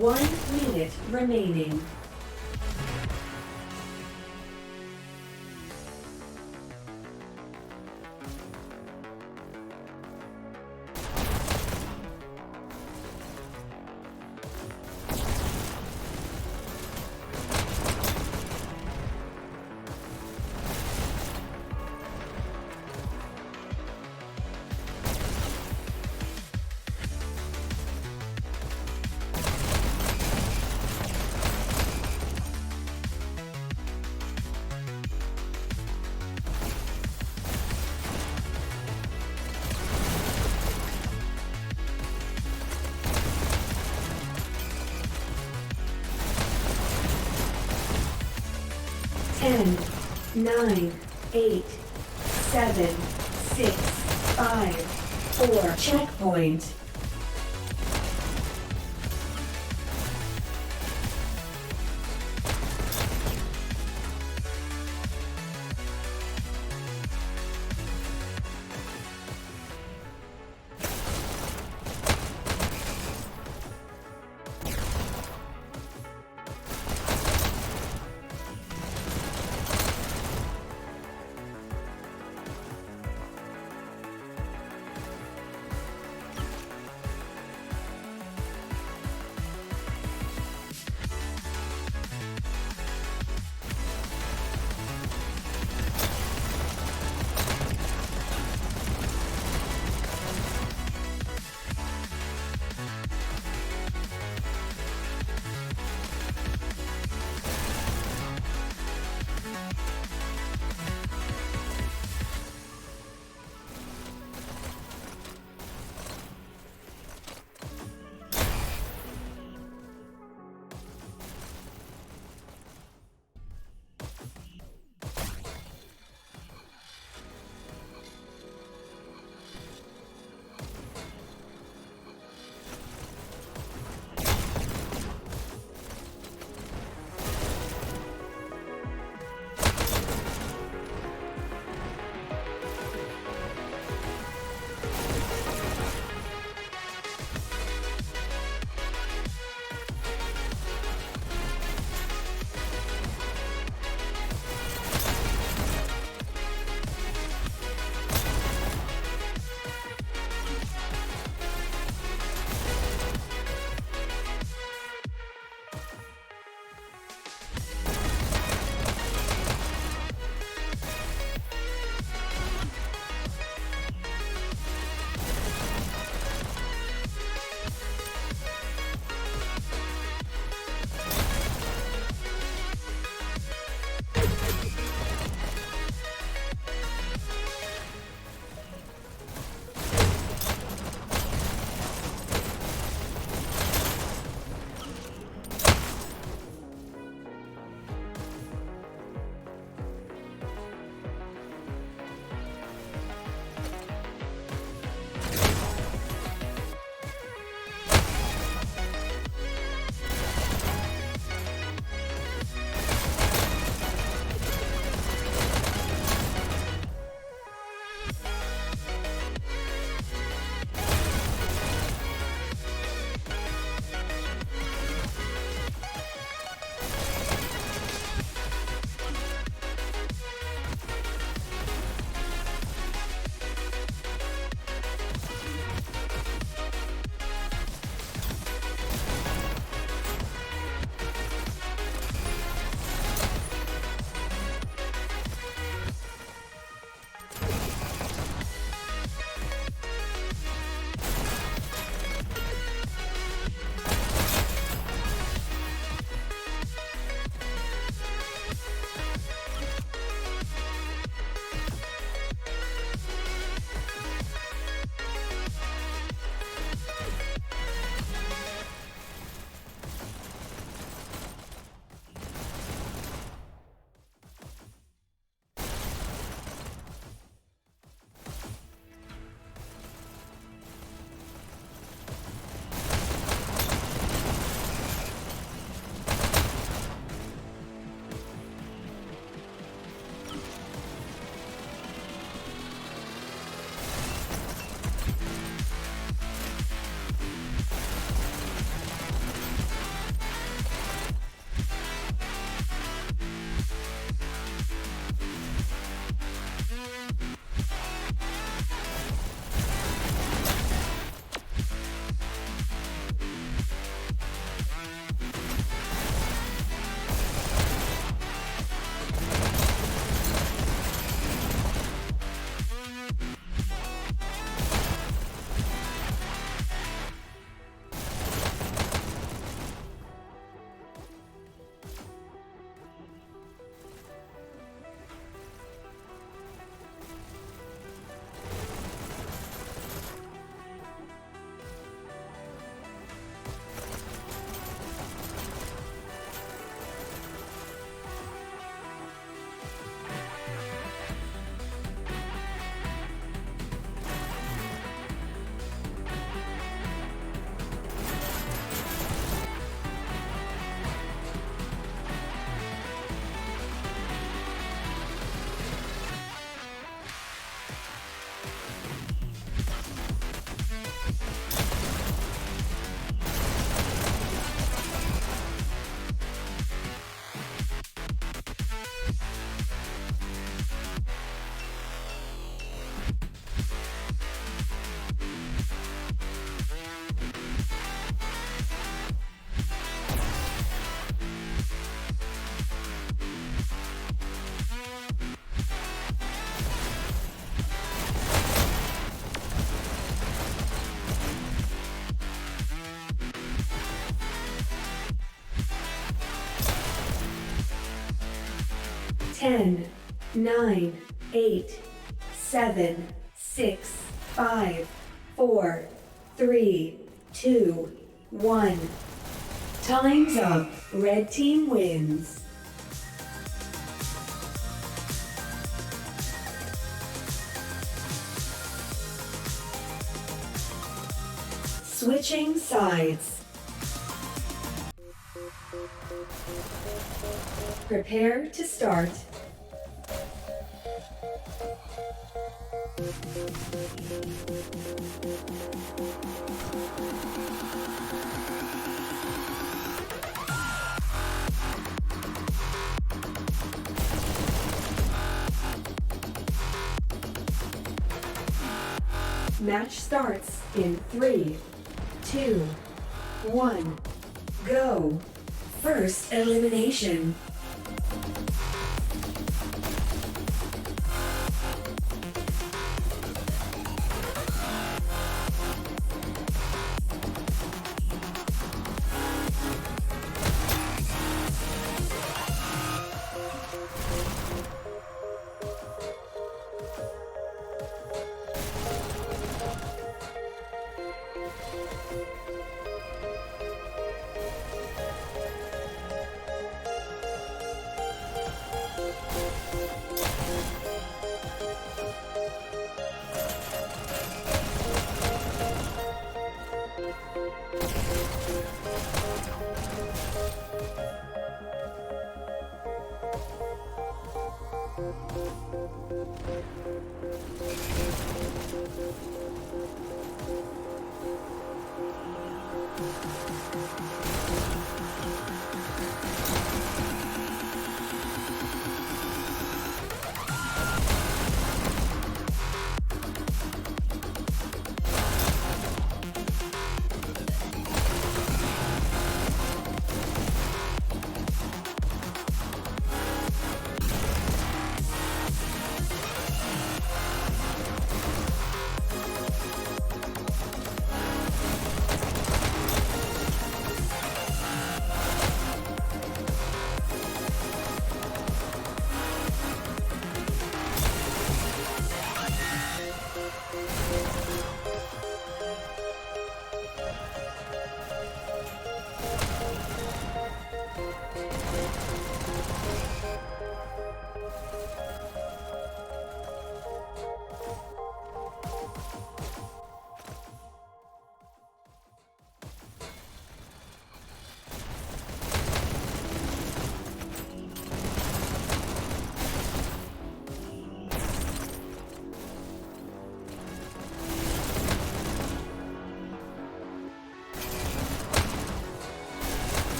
1 minute remaining. Ten, 9, 8, 7, 6, 5, 4. Checkpoint. 10, 9, 8, 7, 6, 5, 4, 3, 2, 1. Time's up. Red team wins. Switching sides. Prepare to start. Match starts in 3, 2, 1, go. First elimination.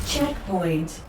Checkpoint.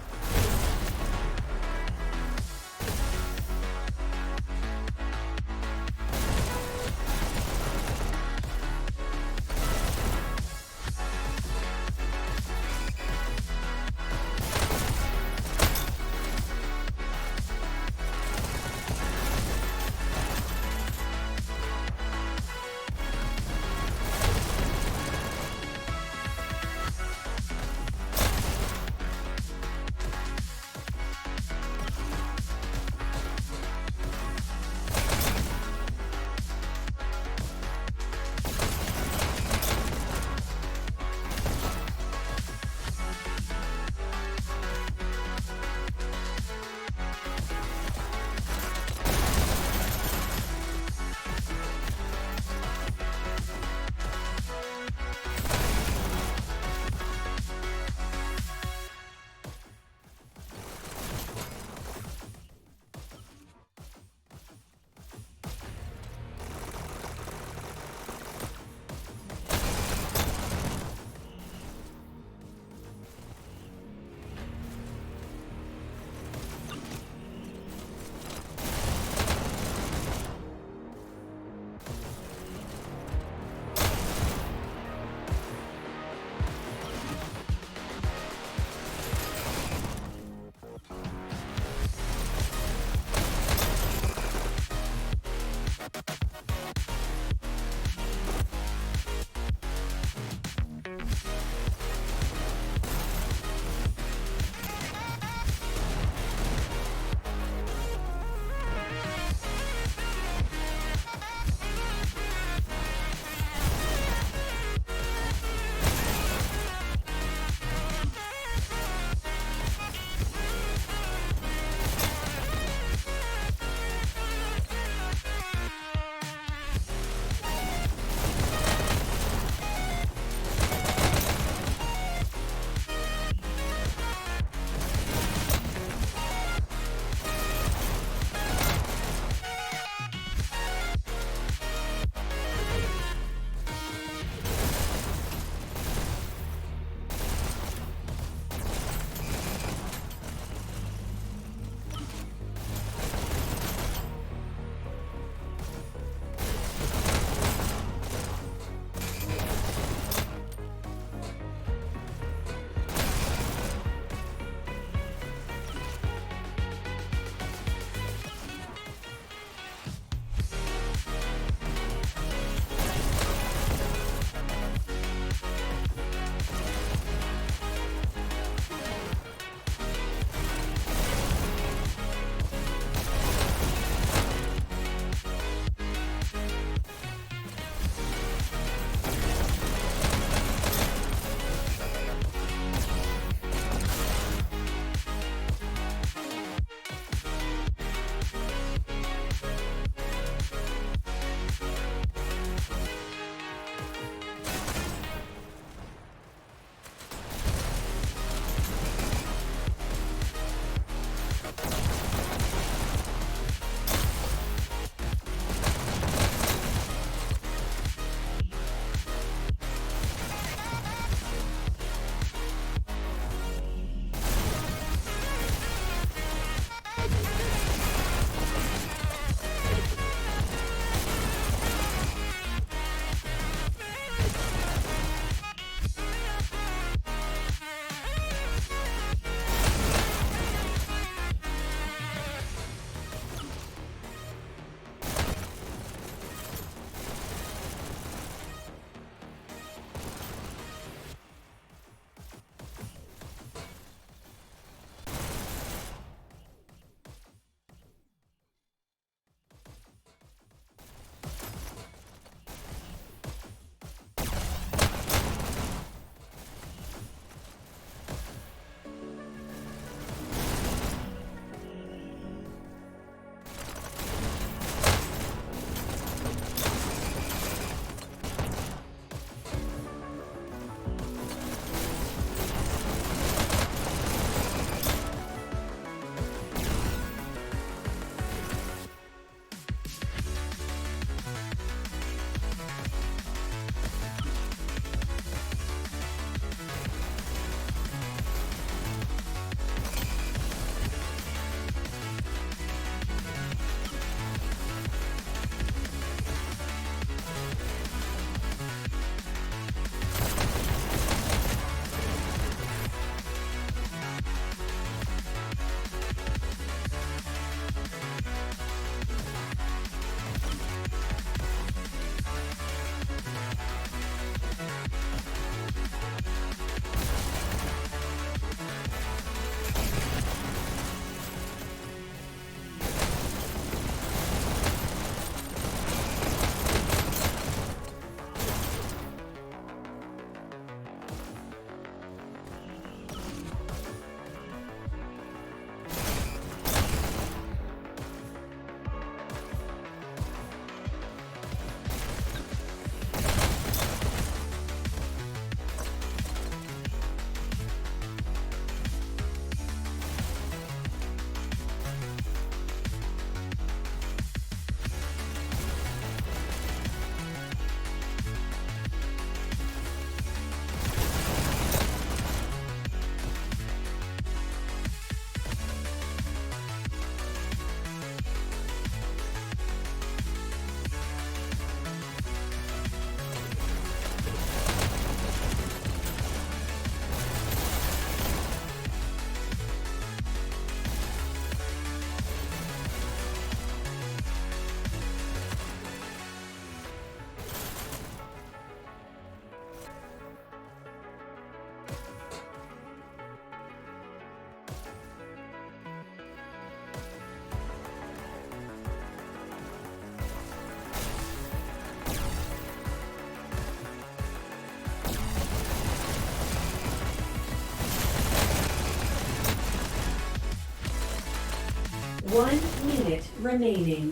1 minute remaining.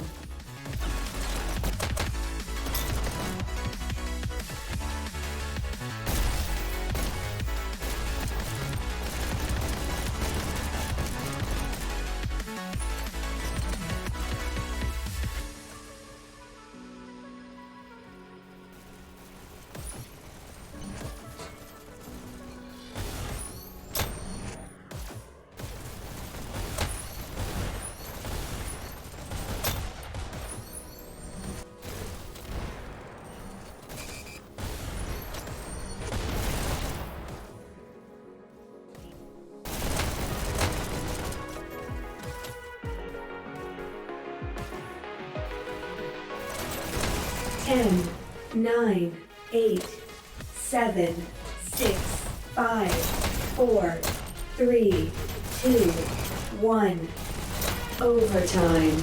Ten, 9, 8, 7, 6, 5, 4, 3, 2, 1. Overtime.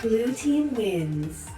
Blue team wins.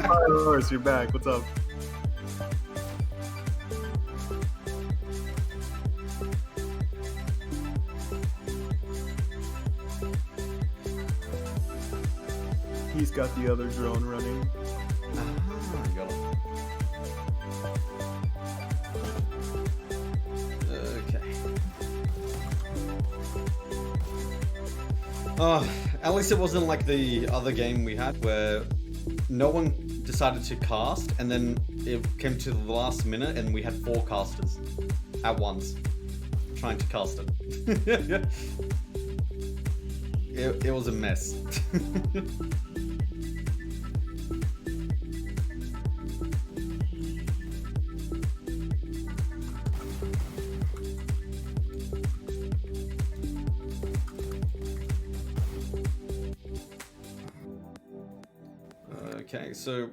Hi, Loris, you're back. What's up? He's got the other drone running. Got it. Okay. At least it wasn't like the other game we had where no one decided to cast and then it came to the last minute and we had 4 casters at once trying to cast it. It was a mess. Okay, so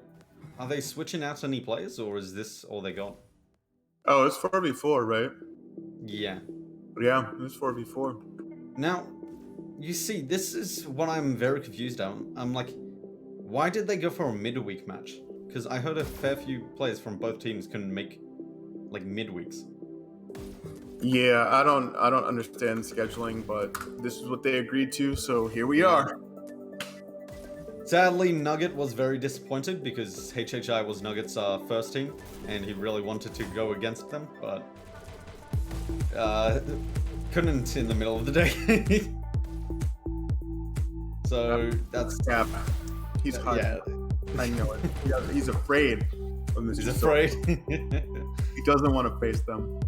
are they switching out any players or is this all they got? Oh, it's 4v4, right? Yeah. Yeah, it's 4v4. Now, you see, this is what I'm very confused on. I'm like, why did they go for a midweek match? Because I heard a fair few players from both teams couldn't make, like, midweeks. Yeah, I don't understand scheduling, but this is what they agreed to, so here we are. Sadly, Nugget was very disappointed because HHI was Nugget's first team, and he really wanted to go against them, but couldn't in the middle of the day. So that's Yeah, he's hot. yeah. I know it. He's afraid of this. He's afraid. He doesn't want to face them.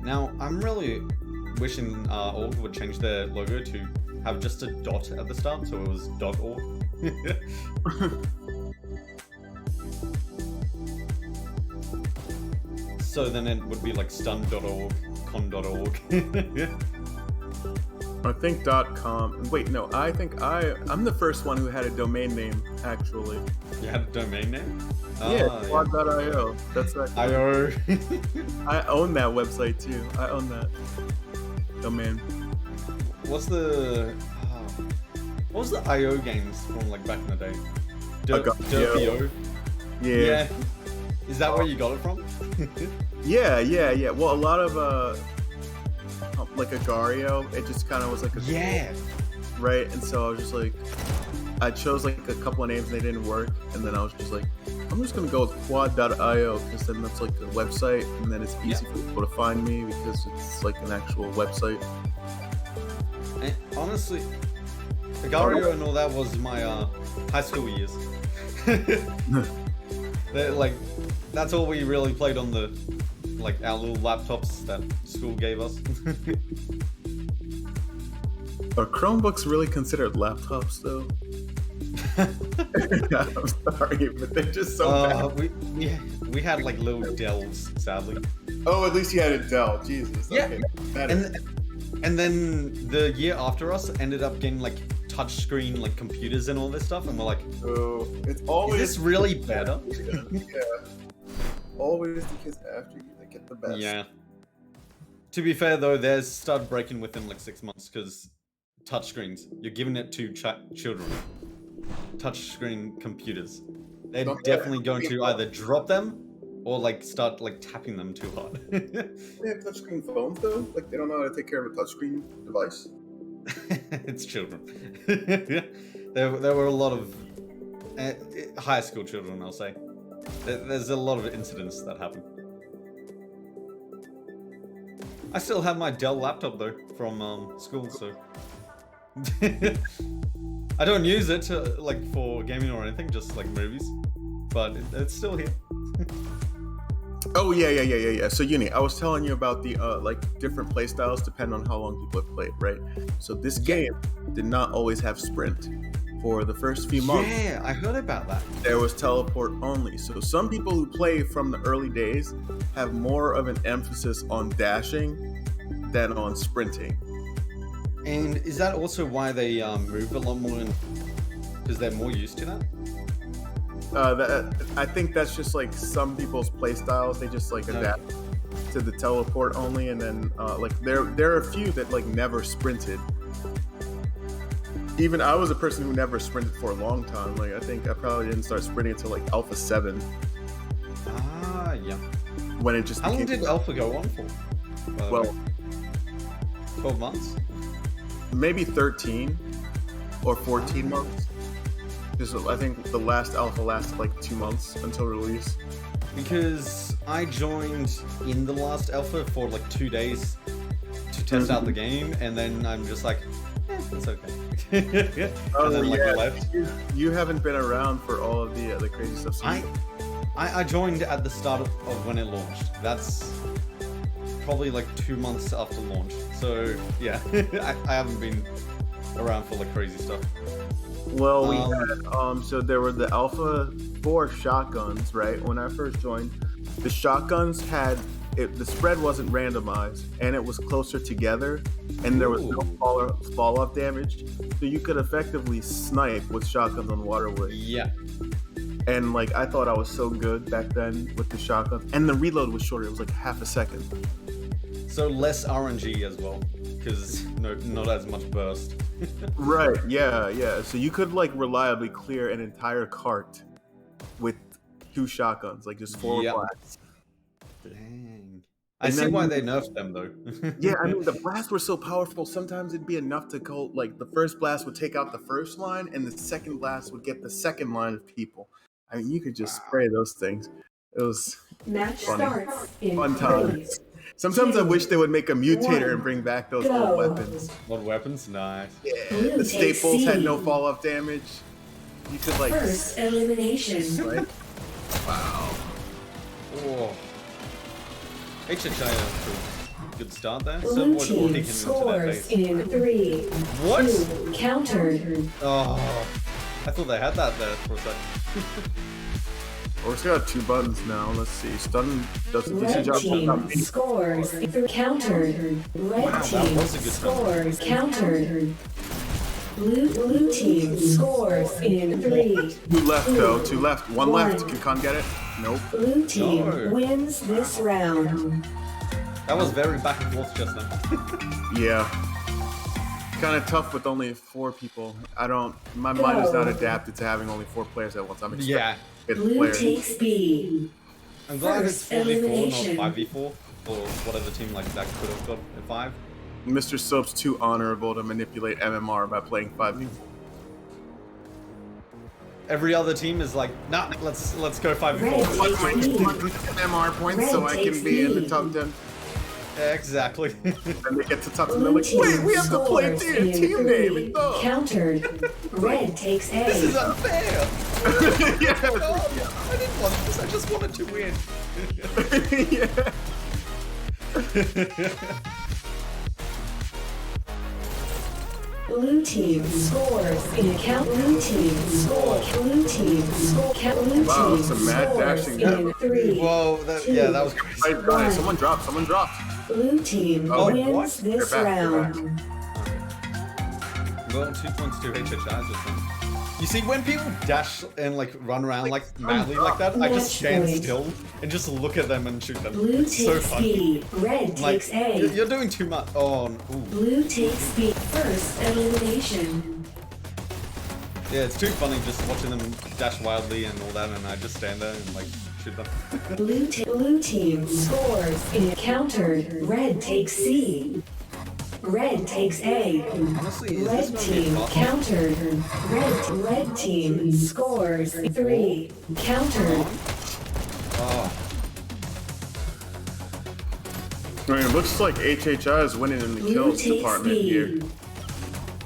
Now, I'm really wishing org would change their logo to have just a dot at the start, so it was .org. So then it would be like stun.org, con.org. I think .com. Wait, no. I think I'm the first one who had a domain name. Actually, You had a domain name? yeah, Ah, quad.io. That's that. IO. I own that website too. I own that domain. What's the what was the IO games from like back in the day? Derpio. Yeah. Is that where you got it from? Yeah. Well, a lot of like Agario, it just kind of was like a Yeah. right, and so I was just like, I chose like a couple of names and they didn't work, and then I was just like, I'm just gonna go with quad.io because then that's like a website, and then it's easy for people to find me because it's like an actual website. And honestly, Agario and all that was my high school years. Like, that's all we really played on the, like, our little laptops that school gave us. Are Chromebooks really considered laptops though? I'm sorry, but they're just so bad. We had like little Dells, sadly. Oh, at least you had a Dell. Jesus. Yeah. Okay. Better. And then the year after us ended up getting like touchscreen like computers and all this stuff, and we're like, So it's always is this really better? yeah. Always the kids after you that get the best. Yeah. To be fair though, theirs started breaking within like 6 months because touchscreens. You're giving it to children. Touchscreen computers. They're Don't definitely they- going to either drop them or like start like tapping them too hard. They have touchscreen phones though. Like they don't know how to take care of a touchscreen device. It's children. there were a lot of high school children, I'll say. There's a lot of incidents that happen. I still have my Dell laptop though from school, so I don't use it like for gaming or anything, just like movies. But it's still here. Oh yeah. So Uni, I was telling you about the like different play styles depending on how long people have played, right? So this game did not always have sprint. For the first few months, Yeah, I heard about that. there was teleport only. So some people who play from the early days have more of an emphasis on dashing than on sprinting. And is that also why they move a lot more? Because they're more used to that? I think that's just like some people's play styles. They just like adapt to the teleport only, and then like there are a few that like never sprinted. Even I was a person who never sprinted for a long time. Like I think I probably didn't start sprinting until like Alpha 7 Ah, yeah. when it just How long became did Alpha go on for? well 12 months? maybe 13 or 14 months. Because I think the last Alpha lasted like 2 months until release. Because I joined in the last Alpha for like 2 days to test out the game, and then I'm just like, it's okay. And then like I left. You haven't been around for all of the crazy stuff. So I joined at the start of when it launched. That's probably like 2 months after launch. So yeah, I haven't been around for like crazy stuff. Well, we had so there were the Alpha 4 shotguns, right? When I first joined, the shotguns had the spread wasn't randomized, and it was closer together, and there was no fall off damage, so you could effectively snipe with shotguns on Waterwood. Yeah. And like I thought I was so good back then with the shotguns, and the reload was shorter. It was like half a second. So less RNG as well, because not as much burst. Right, yeah. So you could like reliably clear an entire cart with 2 shotguns, like just forward Yep. blasts. Dang. I And see then- why they nerfed them though. Yeah, I mean the blasts were so powerful. Sometimes it'd be enough to go like the first blast would take out the first line, and the second blast would get the second line of people. I mean, you could just spray those things. It was Match funny. starts in Fun 3, times. Sometimes I wish they would make a mutator and One. bring back those Go. old weapons. What weapons? Nice. Yeah, Blue the takes staples had no C. fall off damage. You could like, First elimination. right? Wow. Oh. HHI off to a good start there. Blue Someone already team hit into that scores base. in 3, What? 2, countered. Oh. I thought they had that there for a sec. We're still got 2 buttons now. Let's see. Stun does a decent Red job. team scores through countered. Red Wow, that team was a good scores countered. Blue team scores in 3. 2 left though. 2 left. 1 left. One. Can Khan get it? Nope. Blue team No. wins this round. That was very back and forth just then. Yeah. Kind of tough with only 4 people. My mind is not adapted to having only 4 players at once. I'm expecting Yeah. to get Blue players. takes B. I'm glad it's First 4v4, elimination. not 5v4. For whatever team like that could have got at 5. Mr. Soap's too honorable to manipulate MMR by playing 5v4. Every other team is like, nah, let's go Red 5v4. takes B. MMR points so Red I can takes be in the lead. top 10. Exactly. And they get to top 10. They're Blue like, team wait, we have to play scores team in name. 3. And no. Countered. Red takes This is A. unfair. yeah. Oh, I didn't want this. I just wanted to win. yeah. Blue team scores in count. Blue team score. Blue team score. Blue Wow, team some mad scores dashing in there. 3. Whoa, yeah, that was crazy. Right. Someone dropped. Someone dropped. Blue team Oh, wins what? this They're back, they're back. round. Well, 2 points to HHI just then. You see, when people dash and like run around like madly like that, I just stand Match point. still and just look at them and shoot them. Blue It's so takes funny. B. Red Like, takes A. you're doing too much. Oh, ooh. Blue takes B. First elimination. Yeah, it's too funny just watching them dash wildly and all that, and I just stand there and like shoot them. Blue team scores in countered. Red takes C. Red takes A. Honestly, is Red this gonna be team tough? countered. Red team scores 3. Countered. Oh, I mean, it looks like HHI is winning in the Blue kills takes department here. B.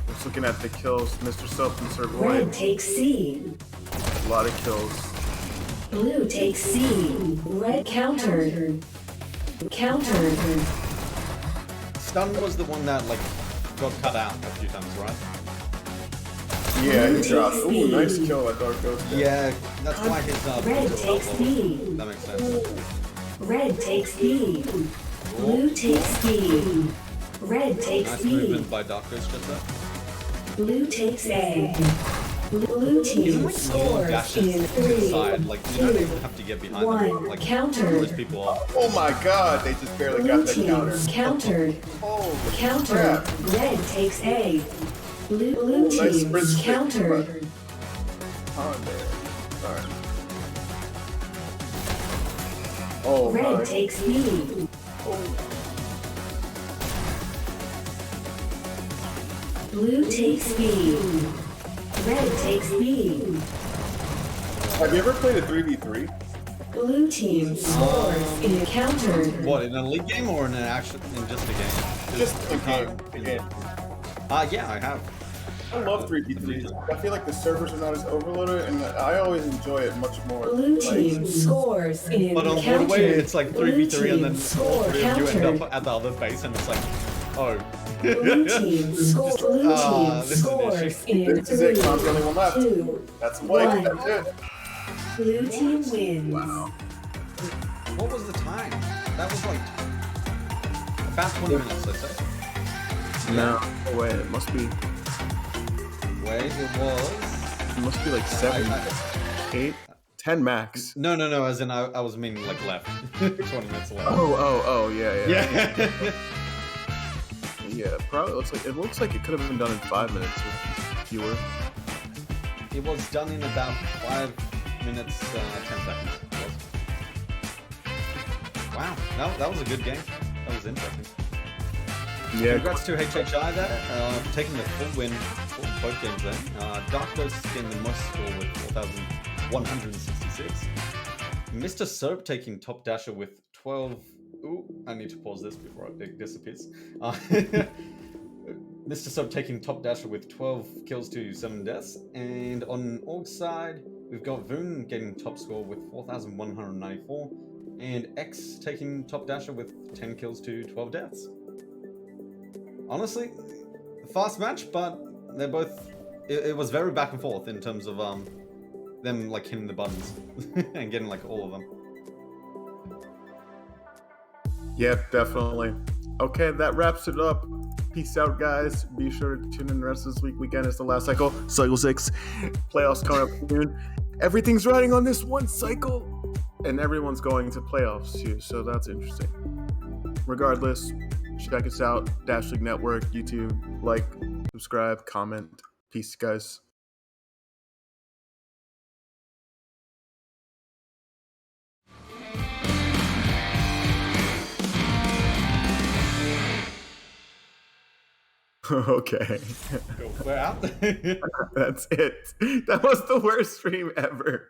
Just looking at the kills, Mr. Soap and Sir Red Void. takes C. A lot of kills. Blue takes C. Red countered. Countered. Stun was the one that like got cut out a few times, right? Yeah, Blue he dropped. takes Ooh, B. nice kill at Dark Ghost. Yeah, that's why his Red build takes up B. level. That makes sense. Red takes B. Blue takes B. Red takes Nice B. movement by Dark Ghost just there. Blue takes A. Blue team Even like small scores dashes in to the 3. side, like you don't even have to get behind them. 1. Like Countered. those people are. Oh my god, they just barely Blue got that team counter. countered. Holy Countered. crap. Red takes A. Blue Nice team sprint stick, countered. On there. Alright. Oh my. Red takes B. Blue takes B. Red takes B. Have you ever played a 3v3? Blue team scores in countered. What, in a league game or in an action in just a game? Just a game. A game. Yeah, I have. I love 3v3s. I feel like the servers are not as overloaded, and I always enjoy it much more. Blue Like, team scores in But on countered. Waterway, it's like 3v3 and then Blue team all score 3 of you end countered. up at the other base and it's like, oh. Blue team scores. Blue team this is an scores issue. in This is it. Khan's the only 3, one left. 2. That's Mike. One. That's it. Blue team wins. Wow. What was the time? That was like about 20 minutes, I'd say. No way. It must be. Wait, it was. It must be like 7, 8, 10 max. No, as in I was meaning like left. 20 minutes left. Oh, yeah. Yeah. Yeah, probably looks like it could have been done in 5 minutes or fewer. It was done in about 5 minutes 10 seconds. Wow, that was a good game. That was interesting. Yeah. Congrats to HHI there, for taking the full win for both games then. Dark Ghost getting the most score with 4,166. Mr. Soap taking top dasher with 12... Ooh, I need to pause this before it disappears. Mr. Soap taking top dasher with 12 kills to 7 deaths. And on Org side, we've got Voon getting top score with 4,194. And X taking top dasher with 10 kills to 12 deaths. Honestly, fast match, but they're both... It was very back and forth in terms of them like hitting the buttons and getting like all of them. Yep, definitely. Okay, that wraps it up. Peace out, guys. Be sure to tune in the rest of this weekend is the last cycle. Cycle 6. Playoffs coming up soon. Everything's riding on this one cycle. And everyone's going to playoffs too, so that's interesting. Regardless, check us out. Dash League Network, YouTube. Like, subscribe, comment. Peace, guys. Okay. We're out. That's it. That was the worst stream ever.